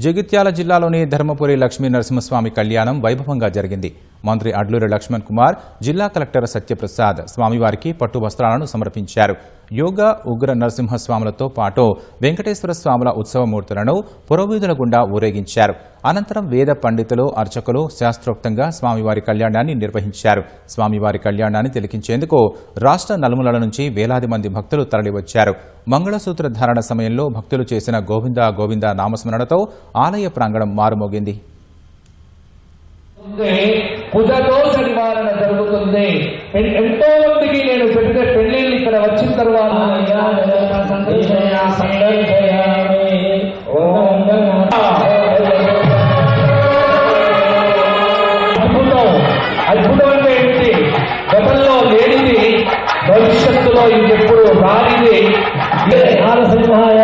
జగిత్యాల జిల్లాలోని ధర్మపురి లక్ష్మీ నరసింహస్వామి కళ్యాణం వైభవంగా జరిగింది. మంత్రి అడ్లూరి లక్ష్మణ్ కుమార్, జిల్లా కలెక్టర్ సత్యప్రసాద్ స్వామివారికి పట్టు వస్త్రాలను సమర్పించారు. యోగ ఉగ్ర నరసింహస్వాములతో పాటు వెంకటేశ్వర స్వాముల ఉత్సవమూర్తులను పురవీధుల గుండా ఊరేగించారు. అనంతరం వేద పండితులు, అర్చకులు శాస్త్రోక్తంగా స్వామివారి కళ్యాణాన్ని నిర్వహించారు. స్వామివారి కళ్యాణాన్ని తిలకించేందుకు రాష్ట్ర నలుమూలల నుంచి వేలాది మంది భక్తులు తరలివచ్చారు. మంగళసూత్ర ధారణ సమయంలో భక్తులు చేసిన గోవింద గోవింద నామస్మరణతో ఆలయ ప్రాంగణం మారుమోగింది. కుజదోష నివారణ జరుగుతుంది. ఎంతో మందికి నేను చెబితే పెళ్లిళ్ళు ఇక్కడ వచ్చిన తర్వాత అద్భుతం అంటే ఏంటి? గతంలో లేనిది భవిష్యత్తులో ఇంకెప్పుడు రానిది. నారసింహాయ